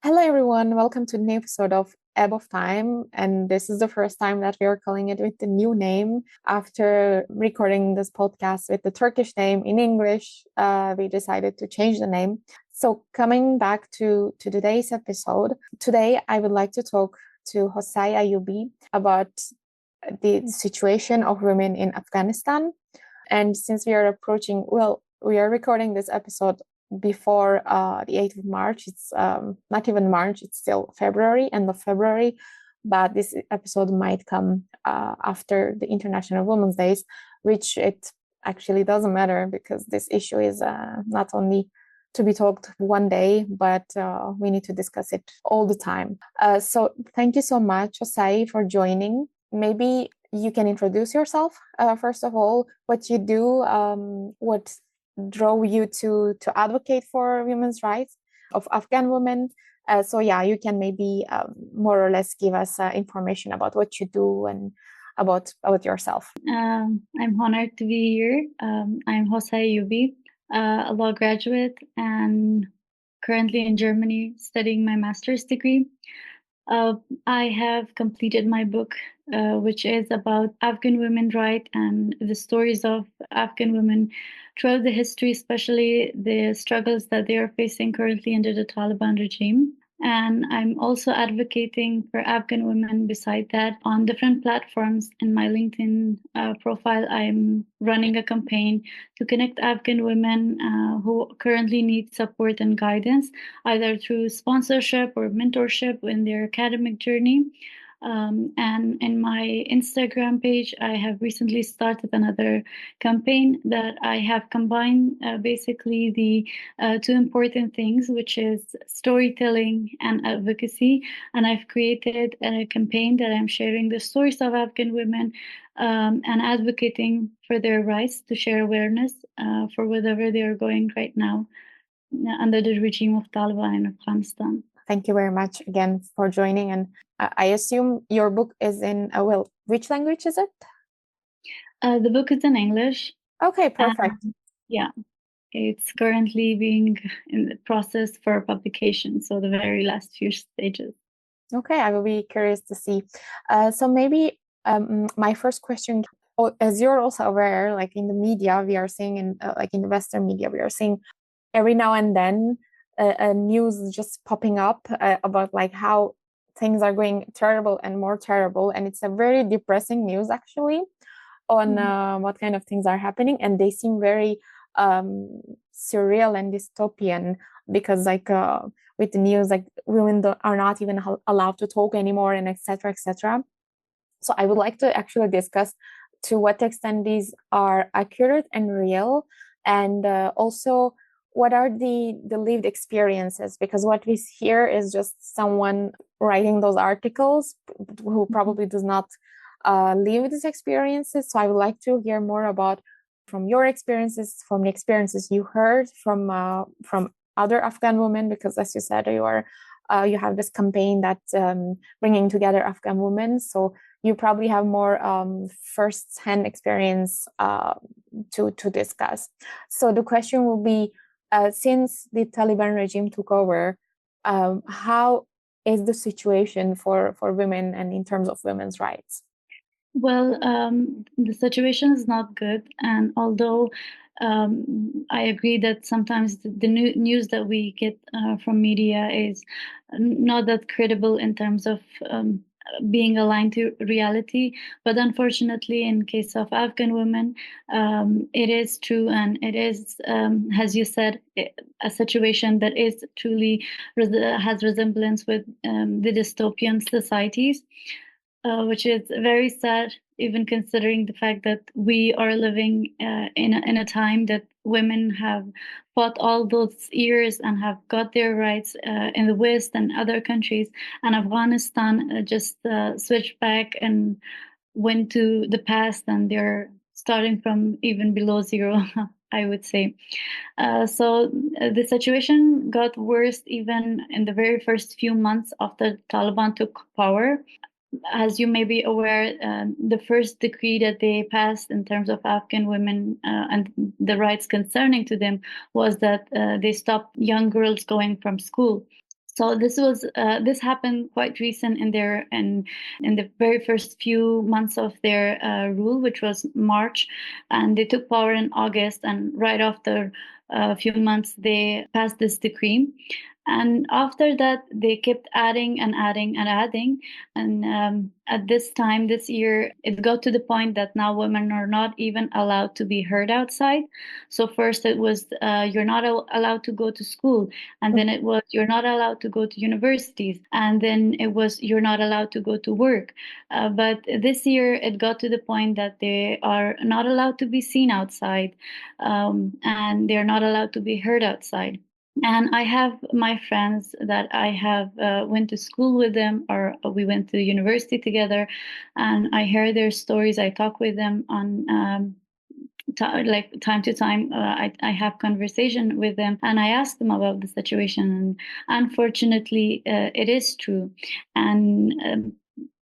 Hello, everyone. Welcome to a new episode of Ebb of Time. And this is the first time that we are calling it with the new name. After recording this podcast with the Turkish name in English, we decided to change the name. So, coming back to today's episode, today I would like to talk to Hosai Ayubi about the situation of women in Afghanistan. And since we are approaching, well, we are recording this episode before the 8th of March. It's not even March, it's still February, end of February. But this episode might come after the International Women's Days, which it actually doesn't matter because this issue is not only to be talked one day, but we need to discuss it all the time. So thank you so much, Osai, for joining. Maybe you can introduce yourself, first of all, what you do, what drove you to advocate for women's rights of Afghan women. So yeah, you can maybe more or less give us information about what you do and about yourself. I'm honored to be here. I'm Hosai Ayubi, a law graduate and currently in Germany studying my master's degree. I have completed my book, which is about Afghan women's rights and the stories of Afghan women throughout the history, especially the struggles that they are facing currently under the Taliban regime. And I'm also advocating for Afghan women beside that on different platforms. In my LinkedIn profile, I'm running a campaign to connect Afghan women who currently need support and guidance, either through sponsorship or mentorship in their academic journey. And in my Instagram page, I have recently started another campaign that I have combined basically the two important things, which is storytelling and advocacy. And I've created a campaign that I'm sharing the stories of Afghan women and advocating for their rights to share awareness for whatever they are going right now under the regime of Taliban in Afghanistan. Thank you very much again for joining. And I assume your book is in, well, which language is it? The book is in English. Okay, perfect. Yeah, it's currently being in the process for publication, so the very last few stages. Okay, I will be curious to see. So maybe my first question, as you're also aware, like in the media, we are seeing like in the Western media, we are seeing every now and then news just popping up about like how things are going terrible and more terrible, and it's a very depressing news actually on what kind of things are happening, and they seem very surreal and dystopian because like with the news, like women are not even allowed to talk anymore, and etc etc. So I would like to actually discuss to what extent these are accurate and real, and also what are the lived experiences, because what we hear is just someone writing those articles who probably does not live these experiences. So I would like to hear more about from your experiences, from the experiences you heard from other Afghan women, because as you said, you have this campaign that's bringing together Afghan women. So you probably have more first-hand experience to discuss. So the question will be, since the Taliban regime took over, how is the situation for women and in terms of women's rights? Well, the situation is not good, and although I agree that sometimes the news that we get from media is not that credible in terms of being aligned to reality, but unfortunately, in case of Afghan women, it is true, and it is, as you said, a situation that is truly has resemblance with the dystopian societies. Which is very sad, even considering the fact that we are living in a time that women have fought all those years and have got their rights in the West and other countries, and Afghanistan just switched back and went to the past, and they're starting from even below zero. I would say. So the situation got worse even in the very first few months after Taliban took power. As you may be aware, the first decree that they passed in terms of Afghan women and the rights concerning to them was that they stopped young girls going from school. So this happened quite recent in their and in the very first few months of their rule, which was March, and they took power in August, and right after a few months they passed this decree. And after that, they kept adding and adding and adding. And at this time, this year, it got to the point that now women are not even allowed to be heard outside. So first it was you're not allowed to go to school, and then it was you're not allowed to go to universities, and then it was you're not allowed to go to work. But this year, it got to the point that they are not allowed to be seen outside, and they're not allowed to be heard outside. And I have my friends that I have went to school with them, or we went to university together, and I hear their stories. I talk with them on like time to time. I have conversation with them, and I ask them about the situation. And unfortunately, it is true. And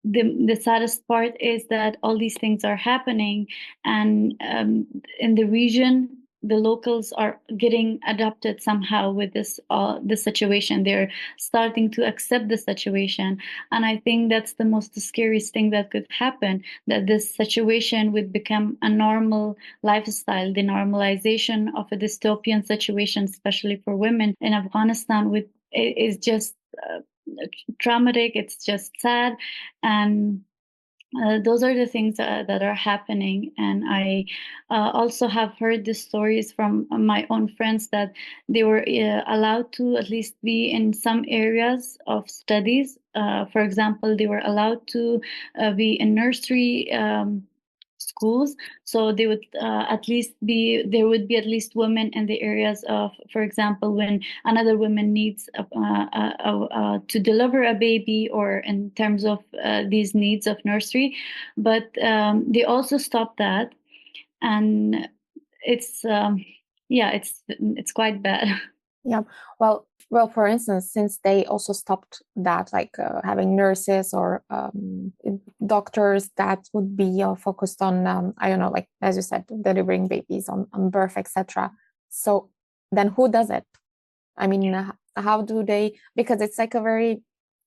the saddest part is that all these things are happening, and in the region, the locals are getting adapted somehow with this situation. They're starting to accept the situation, and I think that's the most scariest thing that could happen. That this situation would become a normal lifestyle. The normalization of a dystopian situation, especially for women in Afghanistan, is just traumatic. It's just sad, and those are the things that are happening. And I also have heard the stories from my own friends that they were allowed to at least be in some areas of studies. For example, they were allowed to be in nursery schools, so they would at least be there would be at least women in the areas of, for example, when another woman needs to deliver a baby, or in terms of these needs of nursery. But they also stopped that, and it's yeah, it's quite bad. Yeah. Well, for instance, since they also stopped that, like having nurses or doctors that would be focused on, I don't know, like as you said, delivering babies on birth, etc. So then who does it? I mean, how do they? Because it's like a very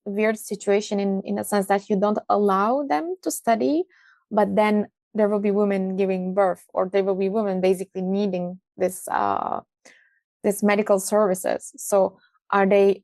weird situation in a sense that you don't allow them to study, but then there will be women giving birth, or there will be women basically needing this medical services. So are they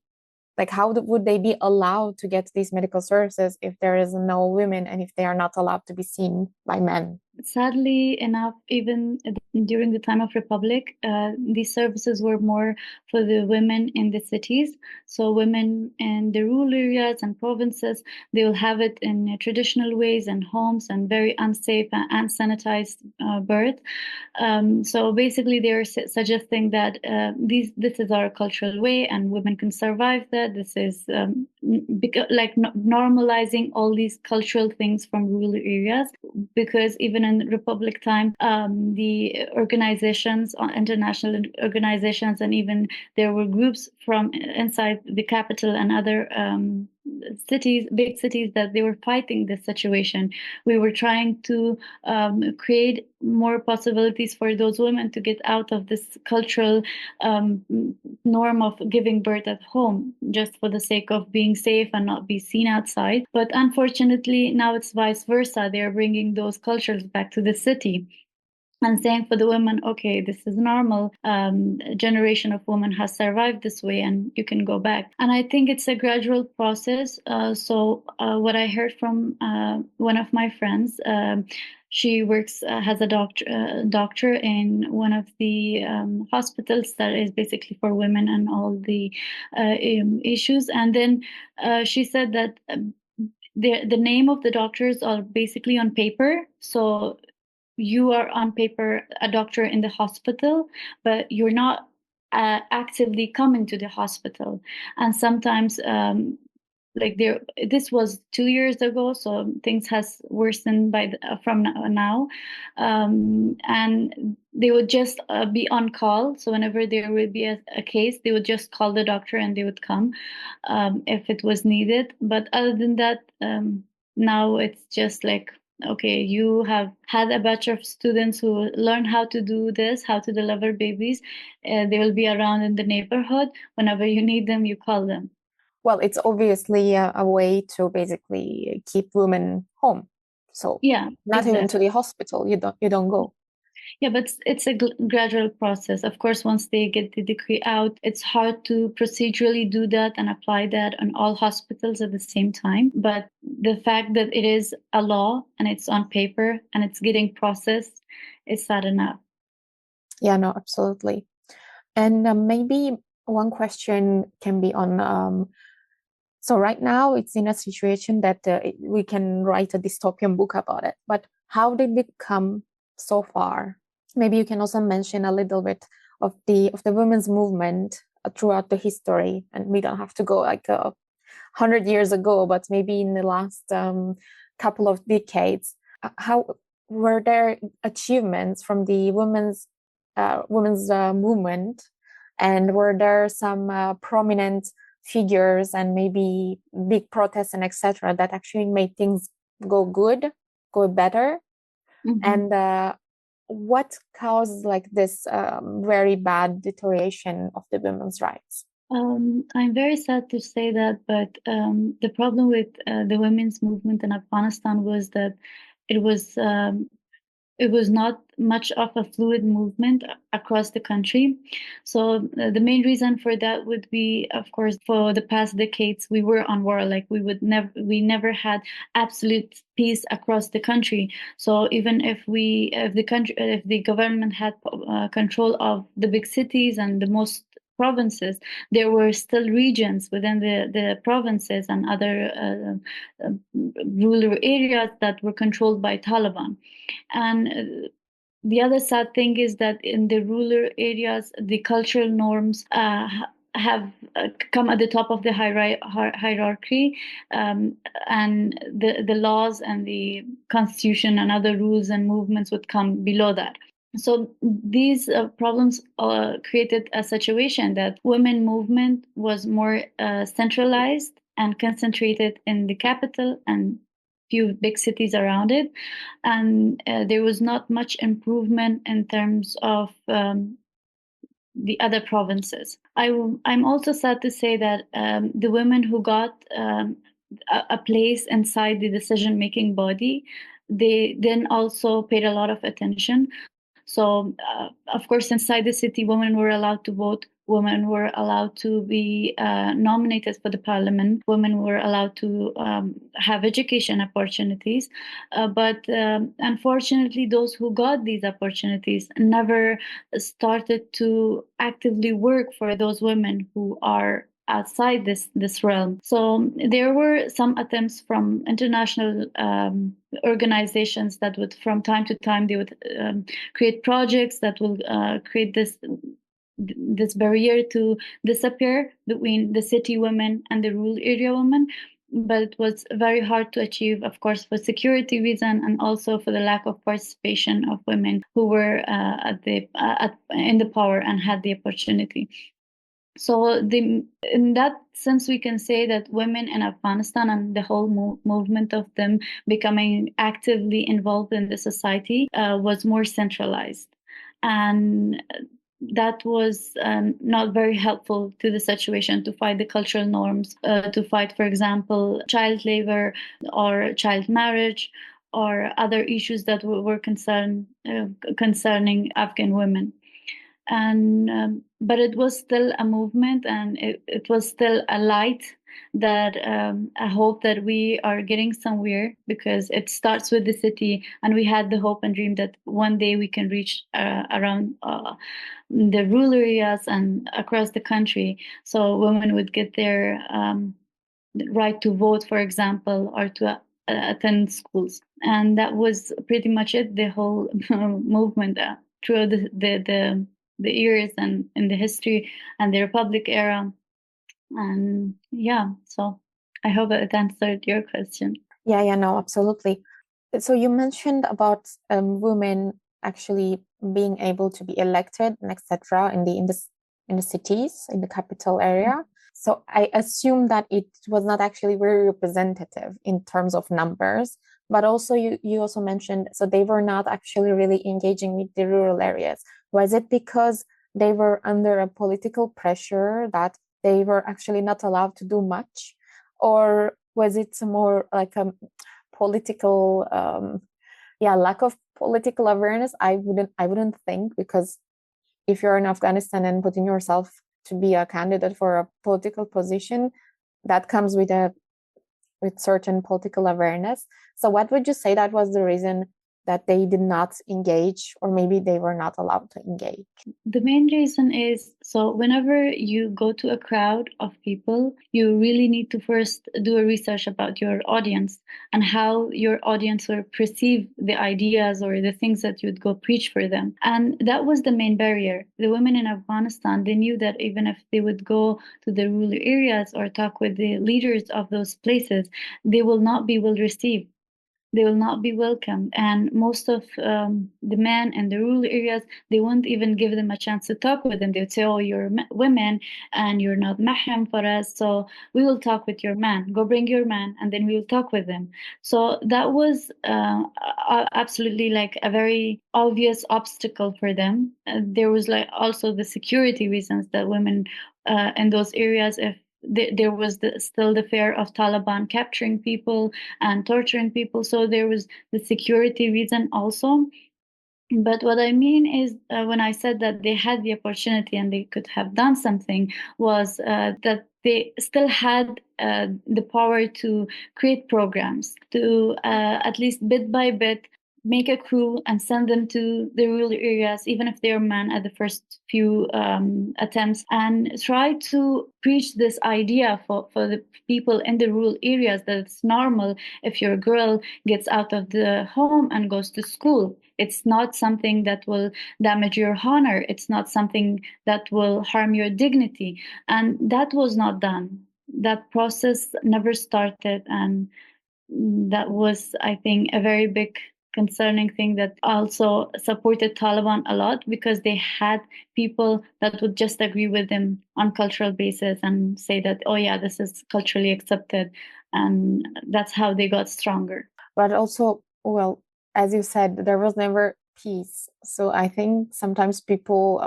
like, how would they be allowed to get these medical services if there is no women and if they are not allowed to be seen by men? Sadly enough, even during the time of Republic, these services were more for the women in the cities. So women in the rural areas and provinces, they will have it in traditional ways and homes and very unsafe and unsanitized birth. So basically, they're suggesting that this is our cultural way, and women can survive that. This is like normalizing all these cultural things from rural areas, because even in Republic time, the organizations, international organizations, and even there were groups from inside the capital and other cities, big cities, that they were fighting this situation. We were trying to create more possibilities for those women to get out of this cultural norm of giving birth at home, just for the sake of being safe and not be seen outside. But unfortunately, now it's vice versa. They're bringing those cultures back to the city and saying for the women, okay, this is normal. A generation of women has survived this way, and you can go back. And I think it's a gradual process. So what I heard from one of my friends, she works has a doctor in one of the hospitals that is basically for women and all the issues. And then she said that the name of the doctors are basically on paper. So you are on paper a doctor in the hospital, but you're not actively coming to the hospital. And sometimes like this was 2 years ago, so things has worsened from now. And they would just be on call. So whenever there would be a case, they would just call the doctor and they would come if it was needed. But other than that, now it's just like, okay, you have had a batch of students who learn how to do this, how to deliver babies. They will be around in the neighborhood. Whenever you need them, you call them. Well, it's obviously a way to basically keep women home. So Yeah, not even to exactly. the hospital, you don't go. Yeah, but it's a gradual process. Of course, once they get the decree out, it's hard to procedurally do that and apply that on all hospitals at the same time. But the fact that it is a law and it's on paper and it's getting processed is sad enough. Yeah, no, absolutely. And maybe one question can be on so right now it's in a situation that we can write a dystopian book about it, but how did it come so far? Maybe you can also mention a little bit of the women's movement throughout the history, and we don't have to go like 100 years ago, but maybe in the last couple of decades. How were there achievements from the women's movement, and were there some prominent figures and maybe big protests and etc. that actually made things go better? Mhm. And what caused like this very bad deterioration of the women's rights? I'm very sad to say that, but the problem with the women's movement in Afghanistan was that it was um, it was not much of a fluid movement across the country. So the main reason for that would be, of course, for the past decades we were on war. Like we never had absolute peace across the country. So even if the government had control of the big cities and the most provinces, there were still regions within the provinces and other rural areas that were controlled by Taliban. And the other sad thing is that in the rural areas, the cultural norms have come at the top of the hierarchy, and the laws and the constitution and other rules and movements would come below that. So these problems created a situation that women movement was more centralized and concentrated in the capital and few big cities around it, and there was not much improvement in terms of the other provinces. I'm also sad to say that the women who got a place inside the decision making body, they then also paid a lot of attention. So, of course, inside the city, women were allowed to vote. Women were allowed to be nominated for the parliament. Women were allowed to have education opportunities. But unfortunately, those who got these opportunities never started to actively work for those women who are outside this realm. So there were some attempts from international organizations that would, from time to time, they would create projects that will create this barrier to disappear between the city women and the rural area women. But it was very hard to achieve, of course, for security reason and also for the lack of participation of women who were in the power and had the opportunity. So in that sense, we can say that women in Afghanistan and the whole movement of them becoming actively involved in the society was more centralized. And that was not very helpful to the situation to fight the cultural norms, to fight, for example, child labor or child marriage or other issues that were concerning Afghan women. And but it was still a movement, and it was still a light that I hope that we are getting somewhere, because it starts with the city, and we had the hope and dream that one day we can reach around the rural areas and across the country, so women would get their right to vote, for example, or to attend schools. And that was pretty much it, the whole movement through the years and in the history and the Republic era. And yeah, so I hope it answered your question. Yeah, no, absolutely. So you mentioned about women actually being able to be elected and etc. In the cities, in the capital area. So I assume that it was not actually very representative in terms of numbers, but also you also mentioned so they were not actually really engaging with the rural areas. Was it because they were under a political pressure that they were actually not allowed to do much? Or was it more like a political, lack of political awareness? I wouldn't think, because if you're in Afghanistan and putting yourself to be a candidate for a political position, that comes with certain political awareness. So what would you say that was the reason that they did not engage, or maybe they were not allowed to engage? The main reason is, so whenever you go to a crowd of people, you really need to first do a research about your audience and how your audience will perceive the ideas or the things that you'd go preach for them. And that was the main barrier. The women in Afghanistan, they knew that even if they would go to the rural areas or talk with the leaders of those places, they will not be well received. They will not be welcomed. And most of the men in the rural areas, they won't even give them a chance to talk with them. They would say, oh, you're women and you're not mahram for us, so we will talk with your man. Go bring your man and then we will talk with them. So that was absolutely like a very obvious obstacle for them. There was like also the security reasons that women in those areas, if there was still the fear of Taliban capturing people and torturing people. So there was the security reason also. But what I mean is, when I said that they had the opportunity and they could have done something, was that they still had the power to create programs, to at least bit by bit make a crew and send them to the rural areas, even if they're men at the first few attempts, and try to preach this idea for the people in the rural areas that it's normal if your girl gets out of the home and goes to school. It's not something that will damage your honor. It's not something that will harm your dignity. And that was not done. That process never started. And that was, I think, a very big concerning thing that also supported Taliban a lot, because they had people that would just agree with them on cultural basis and say that, oh yeah, this is culturally accepted. And that's how they got stronger. But also, well, as you said, there was never peace. So I think sometimes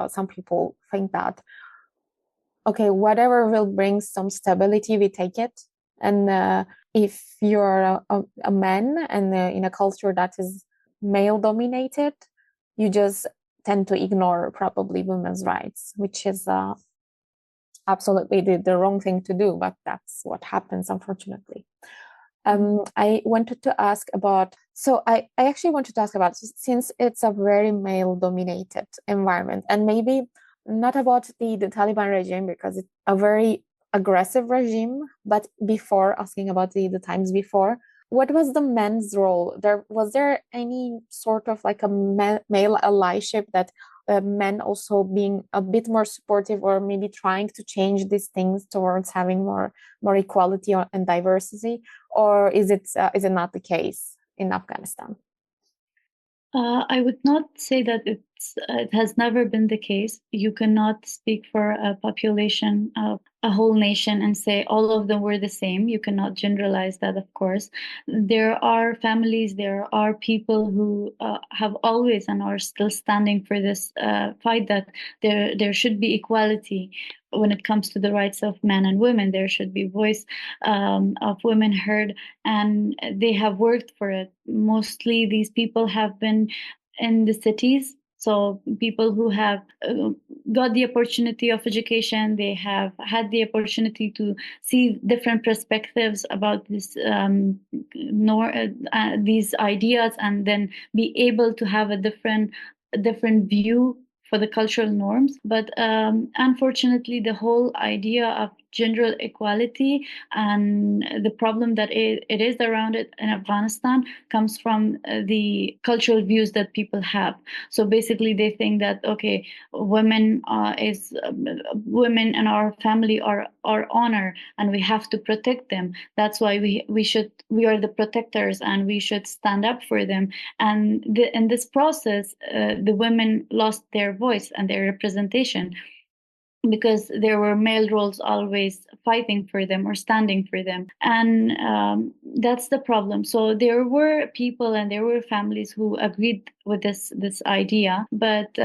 some people think that, okay, whatever will bring some stability, we take it. And if you're a man and in a culture that is male dominated, you just tend to ignore probably women's rights, which is absolutely the wrong thing to do, but that's what happens, unfortunately. I wanted to ask about, I actually wanted to ask about, since it's a very male dominated environment, and maybe not about the Taliban regime, because it's a very aggressive regime, but before, asking about the times before, what was the men's role? Was there any sort of like a male allyship, that men also being a bit more supportive, or maybe trying to change these things towards having more equality and diversity? Or is it not the case in Afghanistan? I would not say that it has never been the case. You cannot speak for a population of a whole nation and say all of them were the same. You cannot generalize that, of course. There are families, there are people who have always and are still standing for this fight, that there should be equality when it comes to the rights of men and women. There should be voice of women heard, and they have worked for it. Mostly these people have been in the cities. So people who have got the opportunity of education, they have had the opportunity to see different perspectives about these ideas, and then be able to have a different view for the cultural norms. But unfortunately, the whole idea of gender equality and the problem that it is around it in Afghanistan comes from the cultural views that people have. So basically, they think that, okay, women in our family are our honor, and we have to protect them. That's why we are the protectors, and we should stand up for them. And in this process, the women lost their voice and their representation, because there were male roles always fighting for them or standing for them. And that's the problem. So there were people and there were families who agreed with this idea, but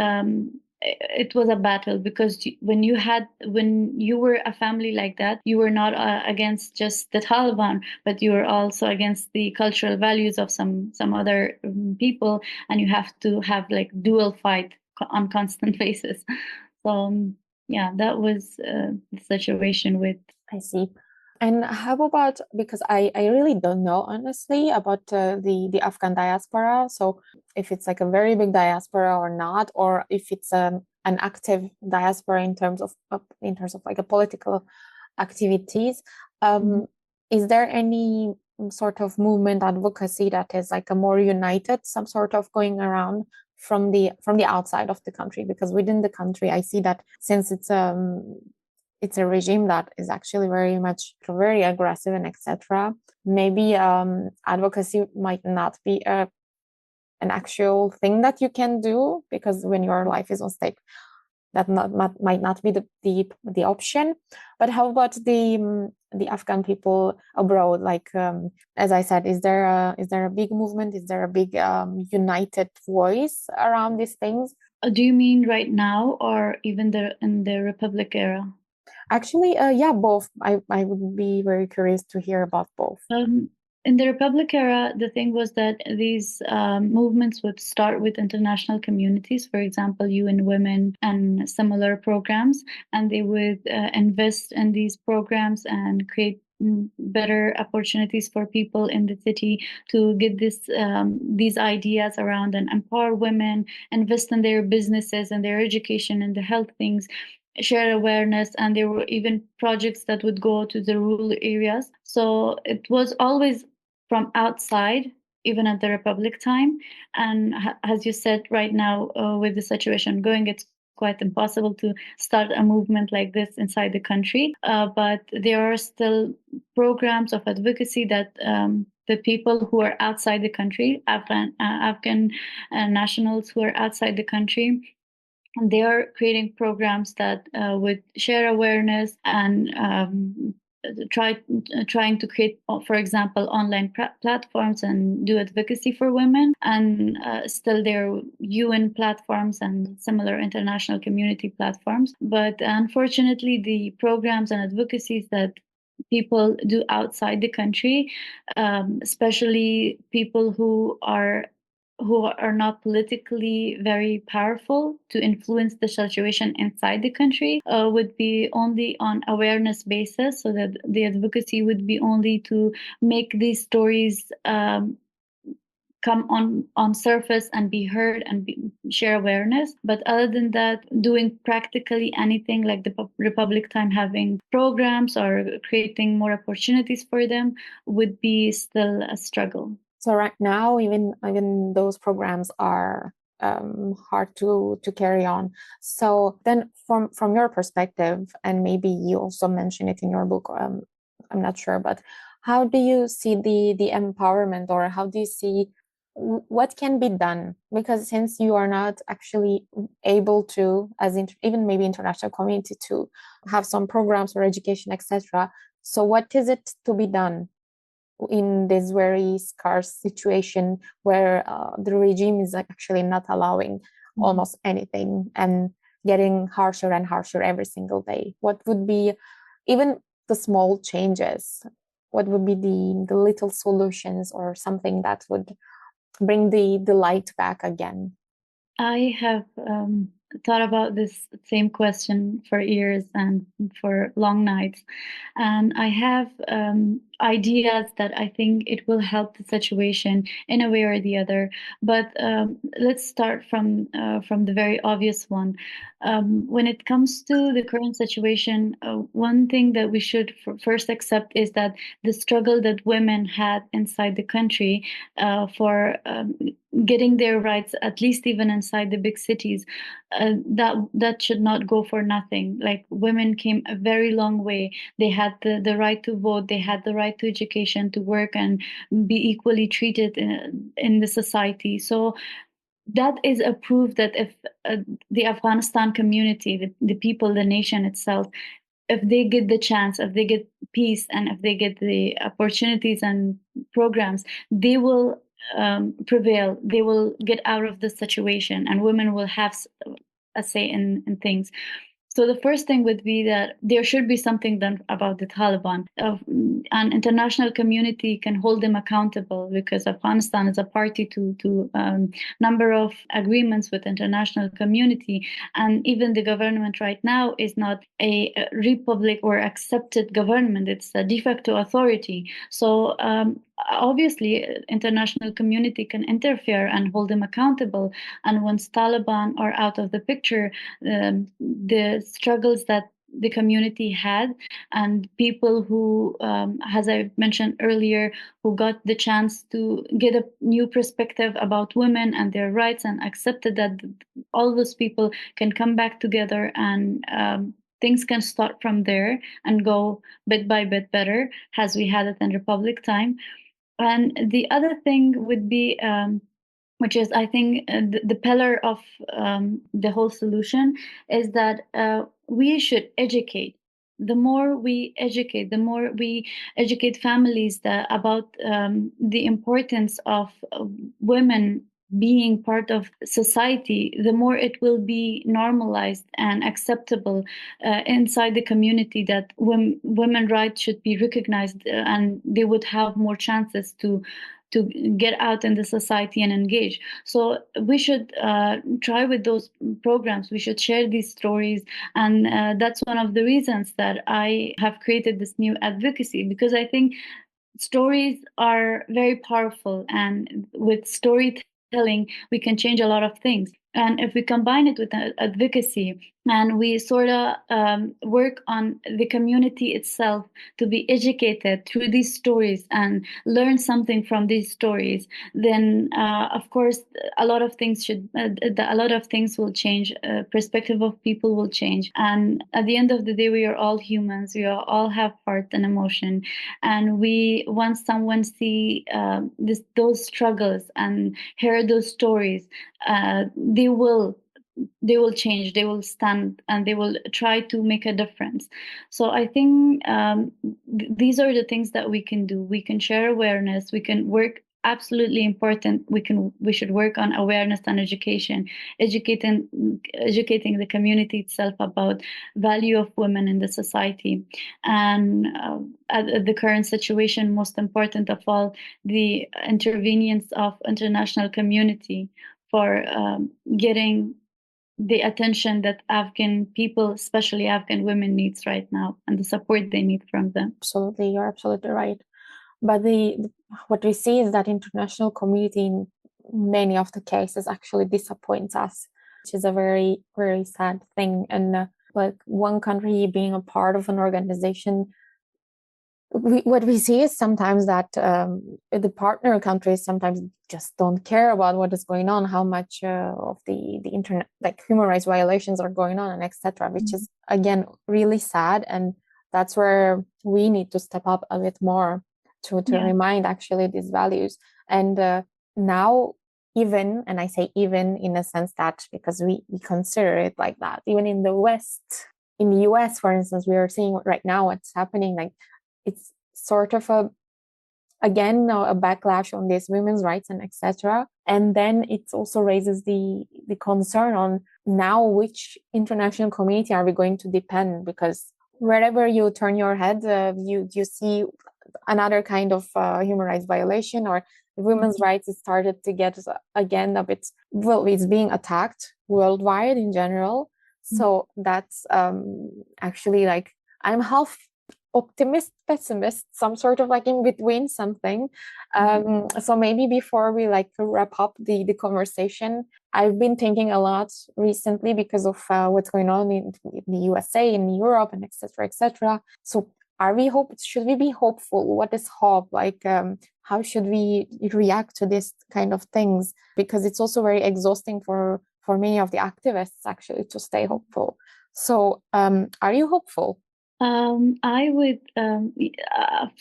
it was a battle, because when you were a family like that, you were not against just the Taliban, but you were also against the cultural values of some other people, and you have to have like dual fight on constant basis. So yeah, that was the situation with. I see. And how about, because I really don't know honestly about the Afghan diaspora. So if it's like a very big diaspora or not, or if it's an active diaspora in terms of like a political activities, Mhm. is there any sort of movement advocacy that is like a more united, some sort of going around from the outside of the country? Because within the country, I see that since it's a regime that is actually very aggressive and etc. Maybe advocacy might not be an actual thing that you can do, because when your life is on stake, that might not be the option. But how about the Afghan people abroad? Like as I said, is there a big movement? Is there a big united voice around these things? Do you mean right now, or even in the Republic era? Actually, yeah, both. I would be very curious to hear about both. In the Republic era, the thing was that these movements would start with international communities, for example, UN Women and similar programs, and they would invest in these programs and create better opportunities for people in the city to get these ideas around and empower women, invest in their businesses and their education and the health things, share awareness. And there were even projects that would go to the rural areas. So it was always from outside, even at the Republic time. And as you said, right now, with the situation going, it's quite impossible to start a movement like this inside the country. But there are still programs of advocacy that the people who are outside the country, Afghan nationals who are outside the country, and they are creating programs that would share awareness and trying to create, for example, online platforms and do advocacy for women. And still there are UN platforms and similar international community platforms. But unfortunately, the programs and advocacies that people do outside the country, especially people who are not politically very powerful to influence the situation inside the country, would be only on awareness basis, so that the advocacy would be only to make these stories come on surface and be heard and share awareness. But other than that, doing practically anything like the Republic time, having programs or creating more opportunities for them, would be still a struggle. So right now, even those programs are hard to carry on. So then, from your perspective, and maybe you also mention it in your book, I'm not sure, but how do you see the empowerment, or how do you see what can be done? Because since you are not actually able to, as even maybe international community, to have some programs or education, etc. So what is it to be done in this very scarce situation where the regime is actually not allowing almost anything and getting harsher and harsher every single day? What would be even the small changes? What would be the little solutions or something that would bring the light back again? I have thought about this same question for years and for long nights. And I have ideas that I think it will help the situation in a way or the other. But let's start from the very obvious one. When it comes to the current situation, one thing that we should first accept is that the struggle that women had inside the country for getting their rights, at least even inside the big cities, that should not go for nothing. Like, women came a very long way. They had the right to vote, they had the right to education, to work and be equally treated in the society. So that is a proof that if the Afghanistan community, the people, the nation itself, if they get the chance, if they get peace, and if they get the opportunities and programs, they will prevail. They will get out of the situation, and women will have a say in things. So the first thing would be that there should be something done about the Taliban. An international community can hold them accountable, because Afghanistan is a party to number of agreements with international community, and even the government right now is not a republic or accepted government. It's a de facto authority. So obviously, international community can interfere and hold them accountable. And once Taliban are out of the picture, the struggles that the community had, and people who, as I mentioned earlier, who got the chance to get a new perspective about women and their rights, and accepted that all those people can come back together, and things can start from there and go bit by bit better, as we had it in Republic time. And the other thing would be, which is, I think, the pillar of the whole solution, is that we should educate. The more we educate, the more we educate families about the importance of women being part of society, the more it will be normalized and acceptable inside the community, that women rights should be recognized, and they would have more chances to get out in the society and engage. So we should try with those programs. We should share these stories. And that's one of the reasons that I have created this new advocacy, because I think stories are very powerful. And with storytelling, we can change a lot of things. And if we combine it with advocacy, and we sort of work on the community itself to be educated through these stories and learn something from these stories, then of course a lot of things will change. Perspective of people will change, and at the end of the day, we are all humans. We all have heart and emotion, and once someone see those struggles and hear those stories, they will change, they will stand, and they will try to make a difference. So I think these are the things that we can do. We can share awareness, we can work, absolutely important, we should work on awareness and educating the community itself about value of women in the society. And at the current situation, most important of all, the intervenience of international community for getting the attention that Afghan people, especially Afghan women, needs right now, and the support they need from them. Absolutely, you're absolutely right. But what we see is that international community in many of the cases actually disappoints us, which is a very, very sad thing. And like one country being a part of an organization, what we see is sometimes that the partner countries sometimes just don't care about what is going on, how much of the internet, like human rights violations are going on, and etc., which is again really sad. And that's where we need to step up a bit more to remind actually these values. And now, even, and I say even in a sense that because we consider it like that, even in the West, in the US, for instance, we are seeing right now what's happening, like it's sort of a backlash on these women's rights and etc. And then it also raises the concern on now which international community are we going to depend, because wherever you turn your head, you see another kind of human rights violation, or women's rights is started to get again a bit, well, it's being attacked worldwide in general. So that's actually, like, I'm half optimist, pessimist, some sort of like in between something. So maybe before we like wrap up the conversation, I've been thinking a lot recently because of what's going on in the USA, in Europe, and etc., etc. So should we be hopeful? What is hope? Like, how should we react to this kind of things? Because it's also very exhausting for many of the activists actually to stay hopeful. So are you hopeful? I would,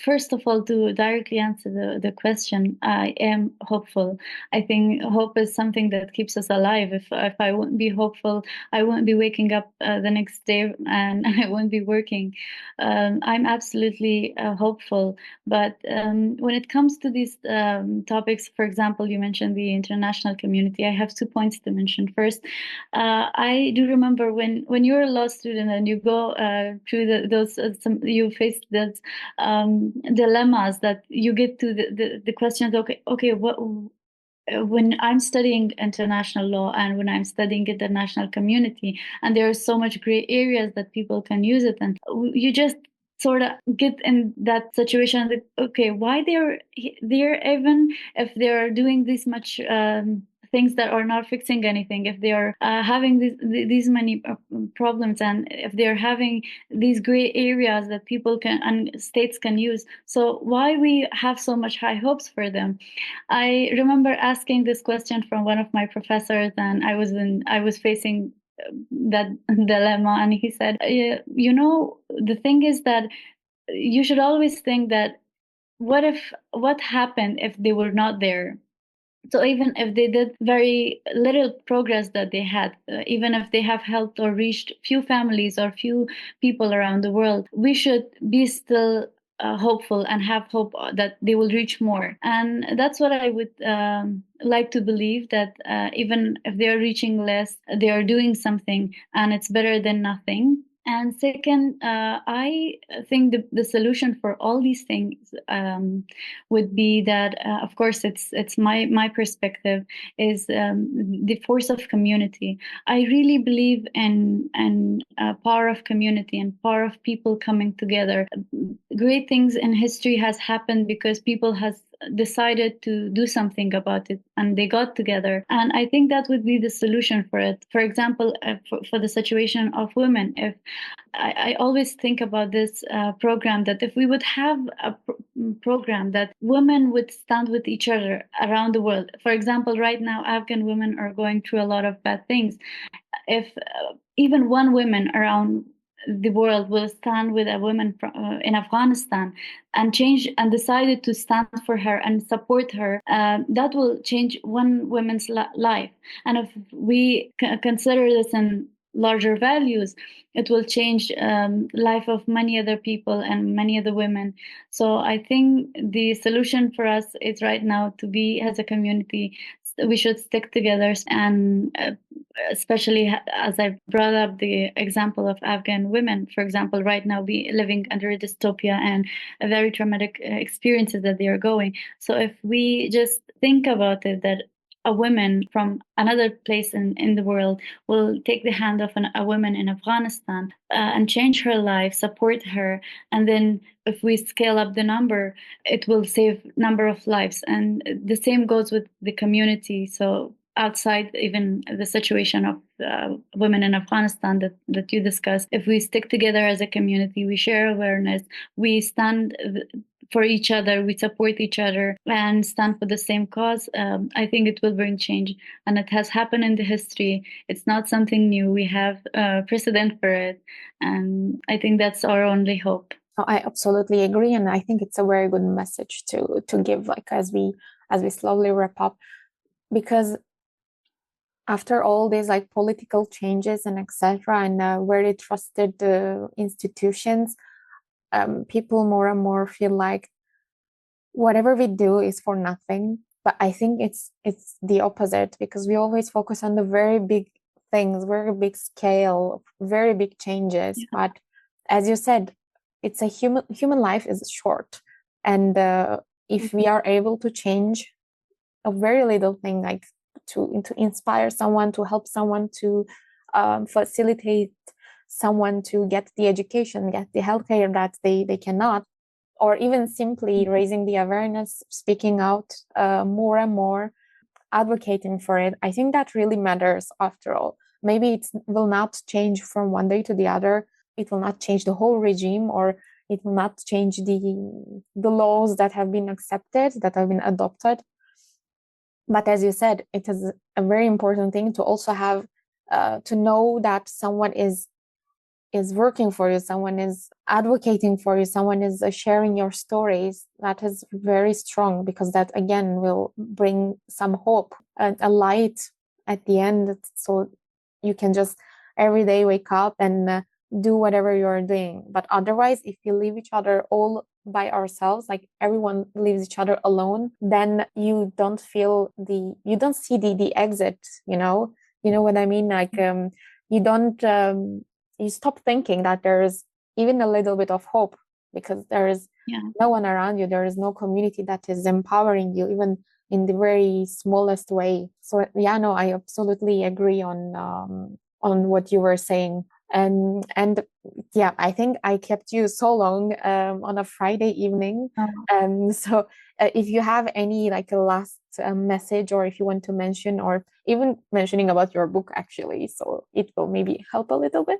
first of all, to directly answer the question, I am hopeful. I think hope is something that keeps us alive. If I wouldn't be hopeful, I wouldn't be waking up the next day, and I wouldn't be working. I'm absolutely hopeful. But when it comes to these topics, for example, you mentioned the international community. I have 2 points to mention. First, I do remember when you're a law student and you go through those you face those dilemmas, that you get to the questions. Okay, what when I'm studying international law and when I'm studying international community, and there are so much gray areas that people can use it, and you just sort of get in that situation that, okay, why they're even if they're doing this much things that are not fixing anything, if they are having these many problems, and if they're having these gray areas that people can and states can use, so why we have so much high hopes for them? I remember asking this question from one of my professors, and I was facing that dilemma, and he said, you know, the thing is that you should always think that what happened if they were not there? So even if they did very little progress that they had, even if they have helped or reached few families or few people around the world, we should be still hopeful and have hope that they will reach more. And that's what I would like to believe, that even if they are reaching less, they are doing something, and it's better than nothing. And second, I think the solution for all these things would be that, of course, it's my perspective, is the force of community. I really believe in power of community and power of people coming together. Great things in history has happened because people has decided to do something about it, and they got together, and I think that would be the solution for it. For example, for the situation of women, if I always think about this program, that if we would have a program that women would stand with each other around the world. For example, right now, Afghan women are going through a lot of bad things. If even one woman around the world will stand with a woman in Afghanistan and change and decided to stand for her and support her, that will change one woman's life. And if we consider this in larger values, it will change life of many other people and many other women. So I think the solution for us is right now to be as a community. We should stick together, and especially as I brought up the example of Afghan women, for example, right now we living under a dystopia and a very traumatic experiences that they are going. So if we just think about it, that a woman from another place in the world will take the hand of a woman in Afghanistan and change her life, support her, and then if we scale up the number, it will save number of lives. And the same goes with the community. So outside even the situation of women in Afghanistan that you discussed, if we stick together as a community, we share awareness, we stand for each other, we support each other and stand for the same cause, I think it will bring change. And it has happened in the history. It's not something new. We have precedent for it. And I think that's our only hope. I absolutely agree. And I think it's a very good message to give, like, as we slowly wrap up, because after all these like political changes and etc., and very trusted institutions, people more and more feel like whatever we do is for nothing. But I think it's the opposite, because we always focus on the very big things, very big scale, very big changes. Yeah. But as you said, it's a human life is short, and if we are able to change a very little thing, like to inspire someone, to help someone, to facilitate someone to get the education, get the healthcare that they cannot, or even simply raising the awareness, speaking out more and more, advocating for it, I think that really matters after all. Maybe it will not change from one day to the other. It will not change the whole regime, or it will not change the laws that have been accepted, that have been adopted. But as you said, it is a very important thing to also have to know that someone is is working for you, someone is advocating for you, someone is sharing your stories, that is very strong, because that again will bring some hope, a light at the end, so you can just every day wake up and do whatever you're doing. But otherwise, if you leave each other all by ourselves, like everyone leaves each other alone, then you don't feel you don't see the exit, you know what I mean? Like you don't you stop thinking that there's even a little bit of hope, because there is no one around you, there is no community that is empowering you, even in the very smallest way. So yeah, no, I absolutely agree on what you were saying. And yeah, I think I kept you so long on a Friday evening. So if you have any like a last message, or if you want to mention, or even mentioning about your book actually, so it will maybe help a little bit,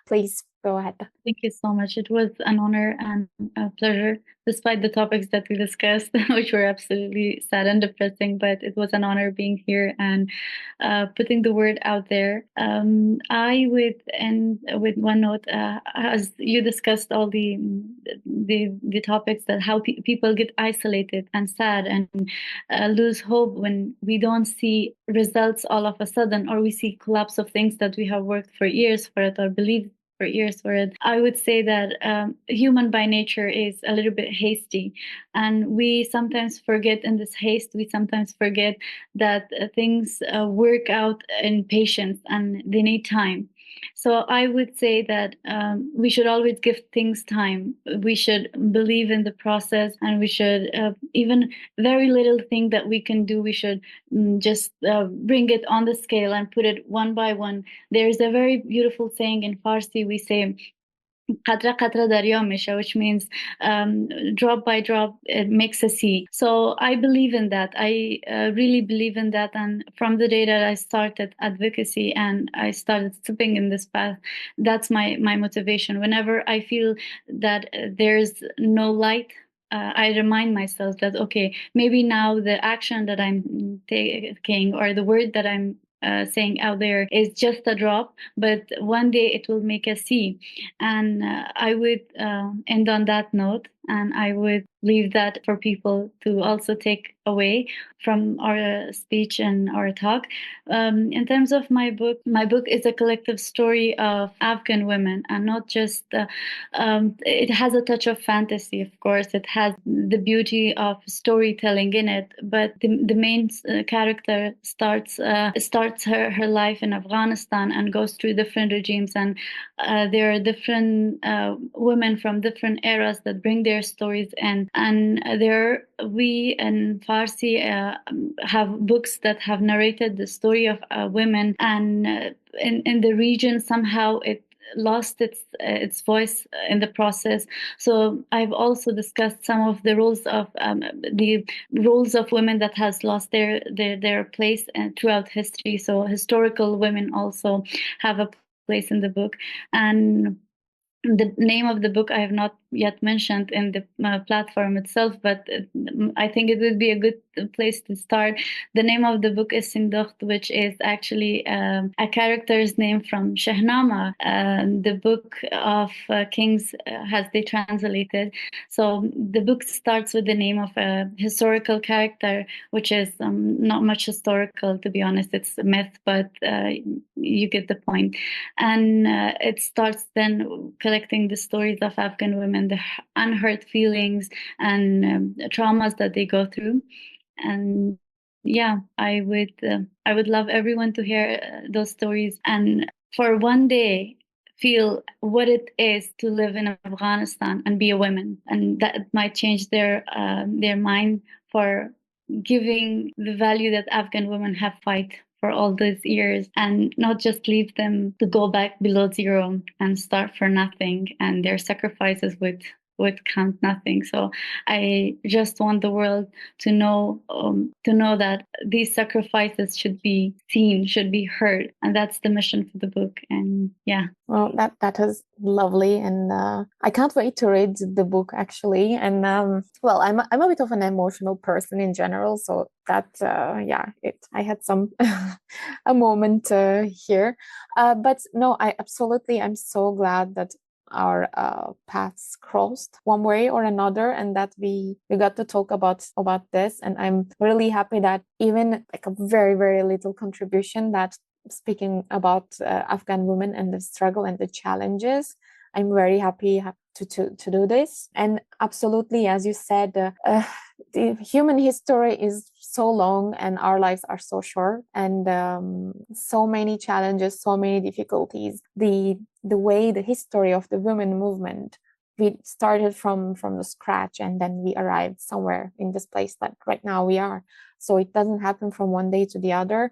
please go ahead. Thank you so much. It was an honor and a pleasure, despite the topics that we discussed, which were absolutely sad and depressing, but it was an honor being here and putting the word out there. I would end with one note, as you discussed all the topics, that how people get isolated and sad and lose hope when we don't see results all of a sudden, or we see collapse of things that we have worked for years for it or believed for years for it. I would say that human by nature is a little bit hasty, and we sometimes forget in this haste, we sometimes forget that things work out in patience and they need time. So I would say that we should always give things time. We should believe in the process, and we should even very little thing that we can do, we should just bring it on the scale and put it one by one. There is a very beautiful saying in Farsi. We say "Qatra qatra darya misha," which means drop by drop it makes a sea. So I believe in that. I really believe in that. And from the day that I started advocacy and I started stepping in this path, that's my motivation. Whenever I feel that there's no light, I remind myself that, okay, maybe now the action that I'm taking, or the word that I'm saying out there, is just a drop, but one day it will make a sea. And I would end on that note, and I would leave that for people to also take away from our speech and our talk. In terms of my book is a collective story of Afghan women, and not just it has a touch of fantasy, of course. It has the beauty of storytelling in it, but the main character starts her life in Afghanistan and goes through different regimes, and there are different women from different eras that bring their stories in. And there we in Farsi have books that have narrated the story of women, and in the region somehow it lost its voice in the process. So I've also discussed some of the roles of women that has lost their place throughout history. So historical women also have a place in the book. And the name of the book I have not yet mentioned in the platform itself, but I think it would be a good place to start. The name of the book is Sindukht, which is actually a character's name from Shahnama, the book of kings, as they translated. So the book starts with the name of a historical character, which is not much historical, to be honest. It's a myth, but you get the point. And it starts then collecting the stories of Afghan women, the unheard feelings and traumas that they go through. And yeah, I would love everyone to hear those stories, and for one day feel what it is to live in Afghanistan and be a woman, and that might change their mind for giving the value that Afghan women have fight for all these years, and not just leave them to go back below zero and start for nothing, and their sacrifices would would count nothing. So I just want the world to know that these sacrifices should be seen, should be heard, and that's the mission for the book. And yeah. Well, that is lovely, and I can't wait to read the book actually. And well, I'm a bit of an emotional person in general, so that I had some a moment here, but no, I'm so glad that our paths crossed one way or another, and that we got to talk about this. And I'm really happy that even like a very, very little contribution, that speaking about Afghan women and the struggle and the challenges, I'm very happy to do this. And absolutely, as you said, the human history is so long and our lives are so short, and so many challenges, so many difficulties. The way the history of the women movement, we started from the scratch, and then we arrived somewhere in this place that right now we are. So it doesn't happen from one day to the other,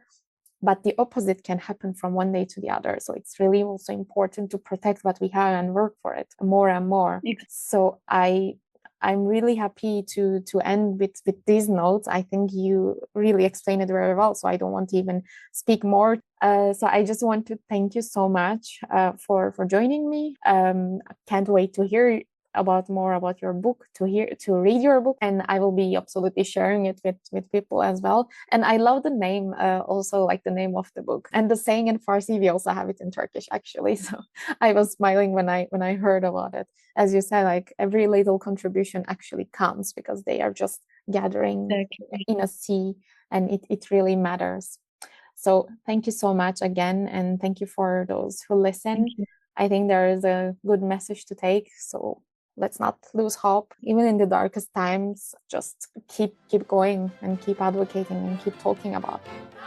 but the opposite can happen from one day to the other. So it's really also important to protect what we have and work for it more and more. So I'm really happy to end with these notes. I think you really explained it very well, so I don't want to even speak more. So I just want to thank you so much for joining me. I can't wait to hear more about your book, to read your book, and I will be absolutely sharing it with people as well. And I love the name, also like the name of the book, and the saying in Farsi. We also have it in Turkish actually, so I was smiling when I heard about it. As you said, like every little contribution actually counts, because they are just gathering in a sea, and it really matters. So thank you so much again, and thank you for those who listen. I think there is a good message to take. So let's not lose hope, even in the darkest times. Just keep going and keep advocating and keep talking about it.